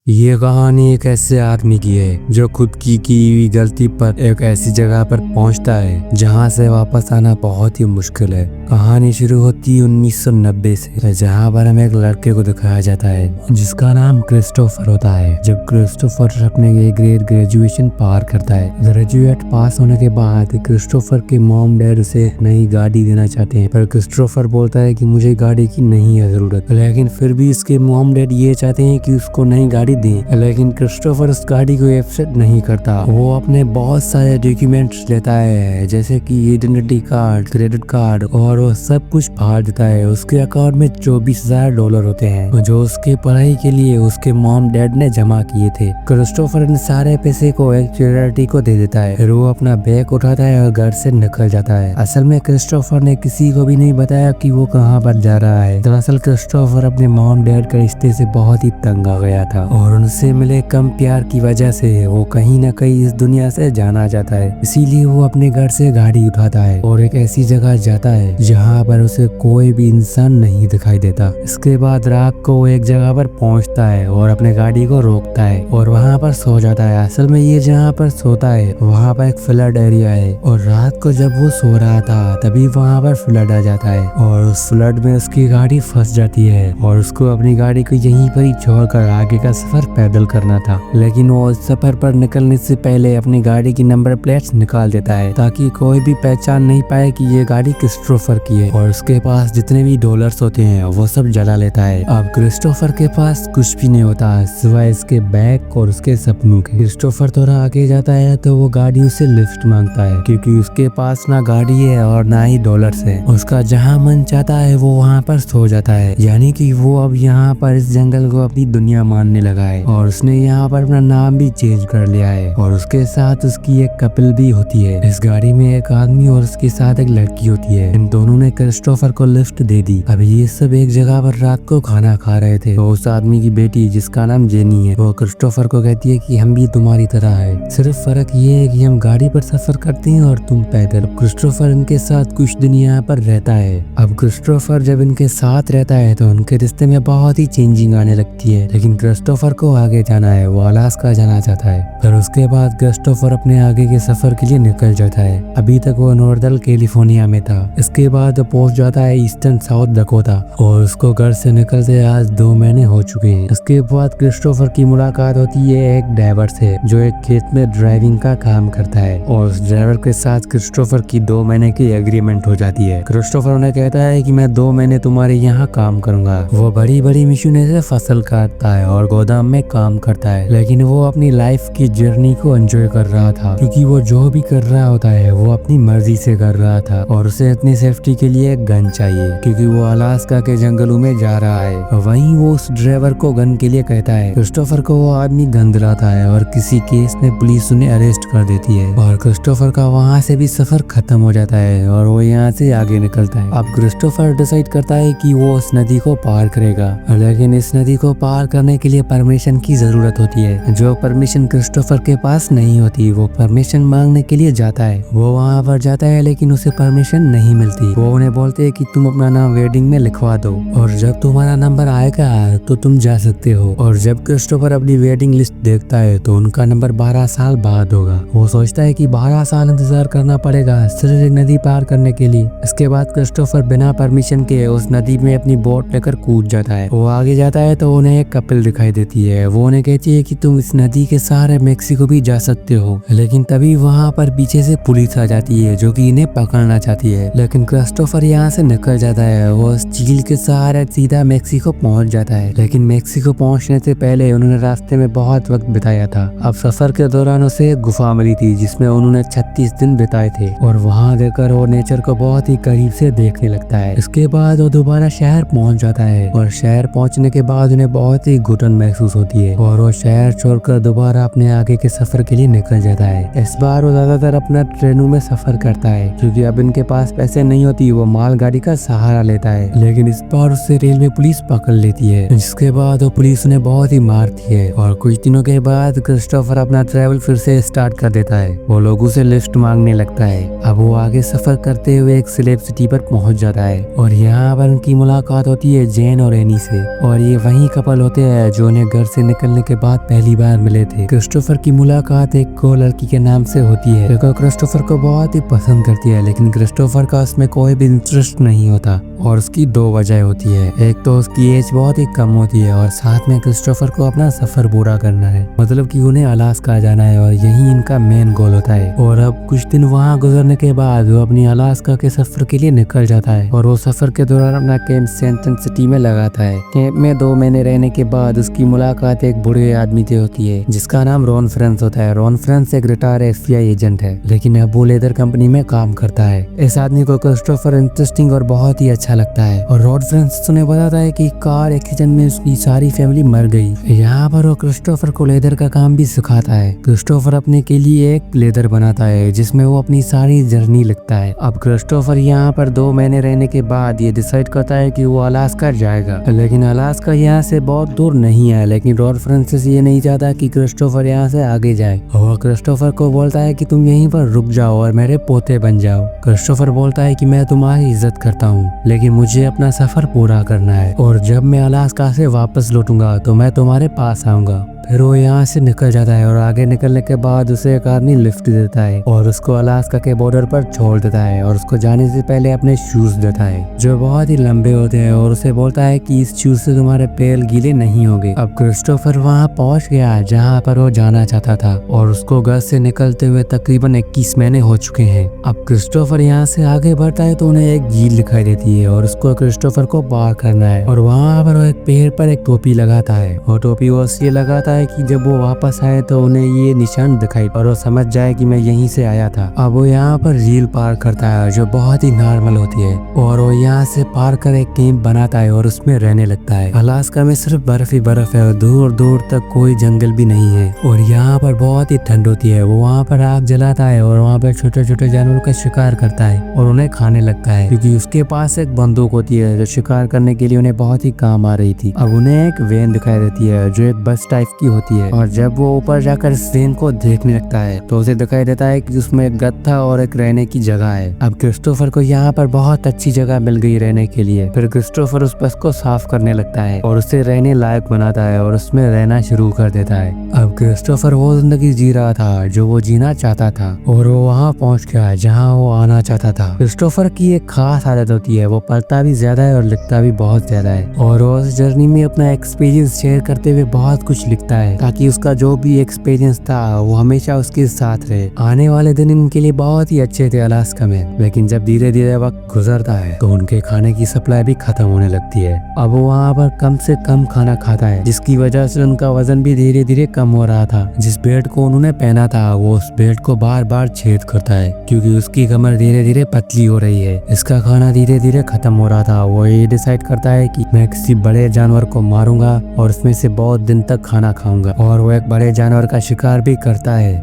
ये कहानी एक ऐसे आदमी की है जो खुद की हुई गलती पर एक ऐसी जगह पर पहुंचता है जहां से वापस आना बहुत ही मुश्किल है। कहानी शुरू होती है 1990 से, जहां पर हमें एक लड़के को दिखाया जाता है जिसका नाम क्रिस्टोफर होता है। जब क्रिस्टोफर अपने ग्रेजुएशन पार करता है, ग्रेजुएट पास होने के बाद क्रिस्टोफर के मॉम डैड उसे नई गाड़ी देना चाहते हैं, पर क्रिस्टोफर बोलता है कि मुझे गाड़ी की नहीं है जरूरत। लेकिन फिर भी इसके मॉम डैड ये चाहते हैं कि उसको नई गाड़ी दें, लेकिन क्रिस्टोफर उस गाड़ी को एक्सेप्ट नहीं करता। वो अपने बहुत सारे डॉक्यूमेंट्स लेता है, जैसे कि आइडेंटिटी कार्ड, क्रेडिट कार्ड, और वो सब कुछ फाड़ देता है। उसके अकाउंट में $24,000 होते हैं जो उसके पढ़ाई के लिए उसके मॉम डैड ने जमा किए थे। क्रिस्टोफर इन सारे पैसे को एक चैरिटी को दे देता है। फिर वो अपना बैग उठाता है और घर से निकल जाता है। असल में क्रिस्टोफर ने किसी को भी नहीं बताया कि वो कहाँ पर जा रहा है। दरअसल क्रिस्टोफर अपने मॉम डैड के रिश्ते से बहुत ही तंग आ गया था और उनसे मिले कम प्यार की वजह से वो कहीं न कहीं इस दुनिया से जाना चाहता है। इसीलिए वो अपने घर से गाड़ी उठाता है और एक ऐसी जगह जाता है जहाँ पर उसे कोई भी इंसान नहीं दिखाई देता। इसके बाद रात को वो एक जगह पर पहुँचता है और अपने गाड़ी को रोकता है और वहाँ पर सो जाता है। असल में ये जहाँ पर सोता है वहाँ पर एक फ्लड एरिया है और रात को जब वो सो रहा था तभी वहाँ पर फ्लड आ जाता है और उस फ्लड में उसकी गाड़ी फंस जाती है और उसको अपनी गाड़ी को यहीं पर ही छोड़कर आगे का सफर पैदल करना था। लेकिन वो इस सफर पर निकलने से पहले अपनी गाड़ी की नंबर प्लेट्स निकाल देता है ताकि कोई भी पहचान नहीं पाए कि ये गाड़ी क्रिस्टोफर की है, और उसके पास जितने भी डॉलर्स होते हैं वो सब जला लेता है। अब क्रिस्टोफर के पास कुछ भी नहीं होता सिवाय इसके बैग और उसके सपनों के। क्रिस्टोफर थोड़ा आगे जाता है तो वो गाड़ी उसे लिफ्ट मांगता है क्योंकि उसके पास ना गाड़ी है और ना ही डॉलर्स है। उसका जहाँ मन चाहता है वो वहाँ पर सो जाता है, यानी कि वो अब यहाँ पर इस जंगल को अपनी दुनिया मानने लगा है और उसने यहाँ पर अपना नाम भी चेंज कर लिया है। और उसके साथ उसकी एक कपल भी होती है। इस गाड़ी में एक आदमी और उसके साथ एक लड़की होती है। इन दोनों ने क्रिस्टोफर को लिफ्ट दे दी। अभी ये सब एक जगह पर रात को खाना खा रहे थे। तो उस आदमी की बेटी जिसका नाम जेनी है वो क्रिस्टोफर को कहती है कि हम भी तुम्हारी तरह है, सिर्फ फर्क ये है कि हम गाड़ी पर सफर करते हैं और तुम पैदल। क्रिस्टोफर इनके साथ कुछ दिन यहाँ पर रहता है। अब क्रिस्टोफर जब इनके साथ रहता है तो उनके रिश्ते में बहुत ही चेंजिंग आने लगती है। लेकिन क्रिस्टोफर को आगे जाना है, वो अलास्का जाना चाहता है। फिर उसके बाद क्रिस्टोफर अपने आगे के सफर के लिए निकल जाता है। अभी तक वो नॉर्दर्न कैलिफोर्निया में था। इसके बाद पहुंच जाता है ईस्टर्न साउथ डकोटा और उसको घर से निकलते आज 2 महीने हो चुके हैं। इसके बाद क्रिस्टोफर की मुलाकात होती है एक ड्राइवर से जो एक खेत में ड्राइविंग का काम करता है और उस ड्राइवर के साथ क्रिस्टोफर की 2 महीने की एग्रीमेंट हो जाती है। क्रिस्टोफर उन्हें कहता है कि मैं 2 महीने तुम्हारे यहाँ काम करूंगा। वो बड़ी बड़ी मशीनों से फसल काटता है और गोदाम में काम करता है, लेकिन वो अपनी लाइफ की जर्नी को एंजॉय कर रहा था क्योंकि वो जो भी कर रहा होता है वो अपनी मर्जी से कर रहा था और उसे अपनी सेफ्टी के लिए एक गन चाहिए क्योंकि वो अलास्का के जंगलों में जा रहा है। वहीं वो उस ड्राइवर को गन के लिए कहता है। क्रिस्टोफर को वो आदमी गन दिलाता है और किसी केस में पुलिस उन्हें अरेस्ट कर देती है और क्रिस्टोफर का वहाँ से भी सफर खत्म हो जाता है और वो यहाँ से आगे निकलता है। अब क्रिस्टोफर डिसाइड करता है कि वो उस नदी को पार करेगा, लेकिन इस नदी को पार करने के लिए परमिशन की जरूरत होती है जो परमिशन क्रिस्टोफर के पास नहीं होती। वो परमिशन मांगने के लिए जाता है। वो वहाँ पर जाता है लेकिन उसे परमिशन नहीं मिलती। वो उन्हें बोलते हैं कि तुम अपना नाम वेडिंग में लिखवा दो और जब तुम्हारा नंबर आएगा तो तुम जा सकते हो। और जब क्रिस्टोफर अपनी वेडिंग लिस्ट देखता है तो उनका नंबर 12 साल बाद होगा। वो सोचता है कि 12 साल इंतजार करना पड़ेगा सिर्फ एक नदी पार करने के लिए। इसके बाद क्रिस्टोफर बिना परमिशन के उस नदी में अपनी बोट लेकर कूद जाता है। वो आगे जाता है तो उन्हें एक कपल दिखाई देती है। वो उन्हें कहती है कि तुम इस नदी के सहारे मेक्सिको भी जा सकते हो, लेकिन तभी वहाँ पर पीछे से पुलिस आ जाती है जो कि इन्हें पकड़ना चाहती है। लेकिन क्रिस्टोफर यहाँ से निकल जाता है। वो उस झील के सहारे सीधा मेक्सिको पहुँच जाता है, लेकिन मेक्सिको पहुँचने से पहले उन्होंने रास्ते में बहुत वक्त बिताया था। अब सफर के दौरान उसे एक गुफा मिली थी जिसमें उन्होंने 36 दिन बिताए थे और वहाँ देखकर वो नेचर को बहुत ही करीब से देखने लगता है। इसके बाद वो दोबारा शहर पहुँच जाता है और शहर पहुँचने के बाद उन्हें बहुत ही घुटन महसूस होती है और वो शहर छोड़कर दोबारा अपने आगे के सफर के लिए निकल जाता है। इस बार वो ज्यादातर अपना ट्रेनों में सफर करता है क्योंकि अब इनके पास पैसे नहीं होती, वो मालगाड़ी का सहारा लेता है। लेकिन इस बार उससे रेलवे पुलिस पकड़ लेती है, जिसके बाद वो पुलिस उन्हें बहुत ही मारती है। और कुछ दिनों के बाद क्रिस्टोफर अपना ट्रैवल फिर से स्टार्ट कर देता है। वो लोगों से लिफ्ट मांगने लगता है। अब वो आगे सफर करते हुए एक स्लेब सिटी पर पहुंच जाता है और यहाँ पर उनकी मुलाकात होती है जेन और एनी से। और ये वही कपल होते हैं जो उन्हें घर से निकलने के बाद पहली बार मिले थे। क्रिस्टोफर की मुलाकात एक को लड़की के नाम से होती है जो क्रिस्टोफर को बहुत ही पसंद करती है, लेकिन क्रिस्टोफर का उसमें कोई भी इंटरेस्ट नहीं होता। और उसकी दो वजह होती है, एक तो उसकी एज बहुत ही कम होती है और साथ में क्रिस्टोफर को अपना सफर पूरा करना है, मतलब कि उन्हें अलास्का जाना है और यही इनका मेन गोल होता है। और अब कुछ दिन वहाँ गुजरने के बाद वो अपनी अलास्का के सफर के लिए निकल जाता है और वो सफर के दौरान अपना कैंप सेंटन सिटी में लगाता है। कैंप में 2 महीने रहने के बाद उसकी मुलाकात एक बूढ़े आदमी से होती है जिसका नाम रॉन फ्रेंस होता है। रॉन फ्रेंस एक रिटायर FBI एजेंट है, लेकिन अब वो लेदर कंपनी में काम करता है। इस आदमी को क्रिस्टोफर इंटरेस्टिंग और बहुत ही अच्छा लगता है। और रॉन फ्रेंस उन्हें बताता है कि कार एक्सीडेंट में उसकी सारी फैमिली मर गई। यहाँ पर वो क्रिस्टोफर को लेदर का काम भी सिखाता है। क्रिस्टोफर अपने के लिए एक लेदर बनाता है जिसमें वो अपनी सारी जर्नी लिखता है। अब क्रिस्टोफर यहाँ पर 2 महीने रहने के बाद ये डिसाइड करता है कि वो अलास्का जाएगा, लेकिन अलास्का यहाँ से बहुत दूर नहीं है। लेकिन रॉन फ्रांसिस ये नहीं चाहता कि क्रिस्टोफर यहाँ से आगे जाए। वो क्रिस्टोफर को बोलता है कि तुम यहीं पर रुक जाओ और मेरे पोते बन जाओ। क्रिस्टोफर बोलता है कि मैं तुम्हारी इज्जत करता हूँ, लेकिन मुझे अपना सफर पूरा करना है और जब मैं अलास्का से वापस लौटूंगा तो मैं तुम्हारे पास आऊंगा। फिर वो यहाँ से निकल जाता है और आगे निकलने के बाद उसे एक आदमी लिफ्ट देता है और उसको अलास्का के बॉर्डर पर छोड़ देता है और उसको जाने से पहले अपने शूज देता है जो बहुत ही लंबे होते हैं और उसे बोलता है कि इस शूज से तुम्हारे पैर गीले नहीं होंगे। अब क्रिस्टोफर वहाँ पहुँच गया जहाँ पर वो जाना चाहता था और उसको घर से निकलते हुए तकरीबन 21 महीने हो चुके हैं। अब क्रिस्टोफर यहाँ से आगे बढ़ता है तो उन्हें एक झील दिखाई देती है और उसको क्रिस्टोफर को पार करना है। और वहाँ पर वो एक पेड़ पर एक टोपी लगाता है और टोपी वो इसलिए लगाता है कि जब वो वापस आए तो उन्हें ये निशान दिखाई और वो समझ जाए कि मैं यहीं से आया था। अब वो यहाँ पर झील पार करता है जो बहुत ही नॉर्मल होती है और वो यहाँ से पार कर एक कैंप बनाता है और उसमें रहने लगता है। अलास्का में सिर्फ बर्फ ही बर्फ है और दूर दूर तक कोई जंगल भी नहीं है और यहाँ पर बहुत ही ठंड होती है। वो वहाँ पर आग जलाता है और वहाँ पर छोटे छोटे जानवरों का शिकार करता है और उन्हें खाने लगता है क्योंकि उसके पास एक बंदूक होती है जो शिकार करने के लिए उन्हें बहुत ही काम आ रही थी। अब उन्हें एक वैन दिखाई देती है जो एक बस टाइप की होती है और जब वो ऊपर जाकर इस वैन को देखने लगता है तो उसे दिखाई देता है कि उसमें एक गत्था और एक रहने की जगह है। अब क्रिस्टोफर को यहाँ पर बहुत अच्छी जगह मिल गई रहने के लिए। फिर क्रिस्टोफर उस बस को साफ करने लगता है और उसे रहने लायक बनाता है और उसमें रहना शुरू कर देता है। अब क्रिस्टोफर वो जिंदगी जी रहा था जो वो जीना चाहता था और वो वहाँ पहुँच गया जहाँ वो आना चाहता था। क्रिस्टोफर की एक खास आदत होती है, वो पढ़ता भी ज्यादा है और लिखता भी बहुत ज्यादा है और वो उस जर्नी में अपना एक्सपीरियंस शेयर करते हुए बहुत कुछ लिखता है ताकि उसका जो भी एक्सपीरियंस था वो हमेशा उसके साथ रहे। आने वाले दिन इनके लिए बहुत ही अच्छे थे अलास्का में, लेकिन जब धीरे धीरे वक्त गुजरता है तो उनके खाने की सप्लाई भी खत्म होने लगती है। अब वो वहाँ पर कम से कम खाना खाता है जिसकी वजह से उनका वजन भी धीरे धीरे कम हो रहा था। जिस बेल्ट को उन्होंने पहना था वो उस बेल्ट को बार बार छेद करता है क्योंकि उसकी कमर धीरे धीरे पतली हो रही है। इसका खाना धीरे धीरे खत्म हो रहा था। वो ये डिसाइड करता है कि मैं किसी बड़े जानवर को मारूंगा और उसमें से बहुत दिन तक खाना खाऊंगा और वो एक बड़े जानवर का शिकार भी करता है,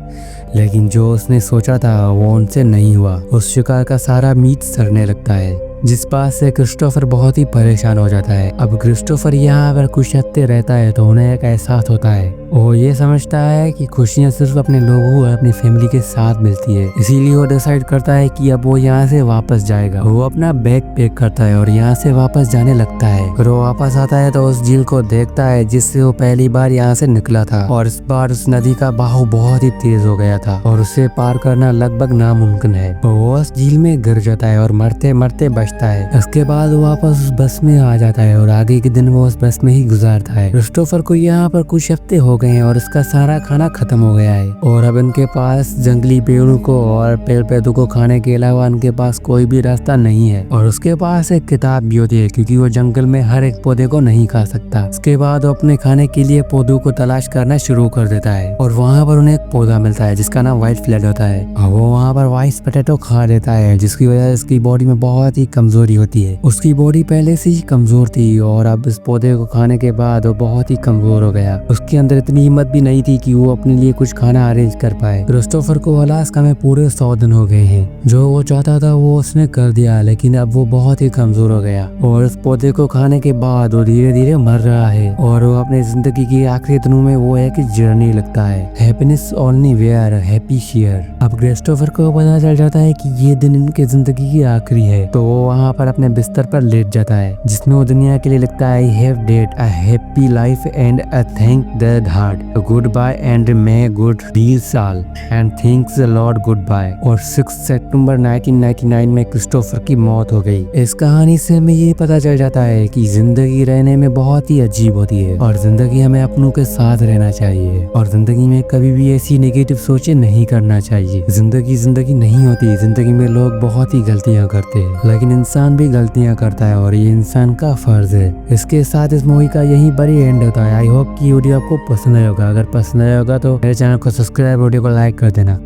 लेकिन जो उसने सोचा था वो उनसे नहीं हुआ। उस शिकार का सारा मीट सड़ने लगता है जिस बात से क्रिस्टोफर बहुत ही परेशान हो जाता है। अब क्रिस्टोफर यहाँ पर कुछ हफ्ते रहता है तो उन्हें एक एहसास होता है, वो ये समझता है कि खुशियाँ सिर्फ अपने लोगों और अपनी फैमिली के साथ मिलती है। इसीलिए वो डिसाइड करता है कि अब वो यहाँ से वापस जाएगा। वो अपना बैग पैक करता है और यहाँ से वापस जाने लगता है। फिर वो वापस आता है तो उस झील को देखता है जिससे वो पहली बार यहाँ से निकला था और इस बार उस नदी का बहाव बहुत ही तेज हो गया था और उसे पार करना लगभग नामुमकिन है। वो उस झील में गिर जाता है और मरते मरते बचता है। इसके बाद वो वापस उस बस में आ जाता है और आगे के दिन वो उस बस में ही गुजारता है। क्रिस्टोफर को यहाँ पर कुछ हफ्ते हो गए हैं और इसका सारा खाना खत्म हो गया है और अब इनके पास जंगली पेड़ों को और पेड़ पौधों को खाने के अलावा इनके पास कोई भी रास्ता नहीं है। और उसके पास एक किताब भी होती है क्योंकि वो जंगल में हर एक पौधे को नहीं खा सकता। इसके बाद वो अपने खाने के लिए पौधों को तलाश करना शुरू कर देता है और वहाँ पर उन्हें एक पौधा मिलता है जिसका नाम व्हाइट फ्लैट होता है और वो वहाँ पर व्हाइट पोटैटो खा लेता है जिसकी वजह से इसकी बॉडी में बहुत ही कमजोरी होती है। उसकी बॉडी पहले से ही कमजोर थी और अब इस पौधे को खाने के बाद वो बहुत ही कमजोर हो गया। उसके अंदर इतनी हिम्मत भी नहीं थी कि वो अपने लिए कुछ खाना अरेंज कर पाए। क्रिस्टोफर को अलास्का में पूरे 100 दिन हो गए हैं। जो वो चाहता था वो उसने कर दिया, लेकिन अब वो बहुत ही कमजोर हो गया और उस पौधे को खाने के बाद वो धीरे धीरे मर रहा है और वो अपने जिंदगी के आखिरी दिनों में वो एक जर्नी लगता है। Happiness only where happy share. अब क्रिस्टोफर को पता चल जाता है कि ये दिन इनके जिंदगी की आखिरी है, तो वो वहाँ पर अपने बिस्तर पर लेट जाता है, जिसमें वो दुनिया के लिए लिखता है, I have dead a happy life and a thank the God, goodbye and may good deals all and thanks the Lord goodbye. और 6 सितंबर 1999 में क्रिस्टोफर की मौत हो गई। इस कहानी से हमें ये पता चल जाता है कि जिंदगी रहने में बहुत ही अजीब होती है और जिंदगी हमें अपनों के साथ रहना चाहिए और जिंदगी में कभी भी ऐसी नेगेटिव सोचें नहीं करना चाहिए। जिंदगी नहीं होती, जिंदगी में लोग बहुत ही गलतियां करते हैं, लेकिन इंसान भी गलतियां करता है और ये इंसान का फर्ज है। इसके साथ इस मूवी का यही बड़ी एंड होता है। आई होप कि वीडियो आपको पसंद आएगा। अगर पसंद आएगा तो मेरे चैनल को सब्सक्राइब, वीडियो को लाइक कर देना।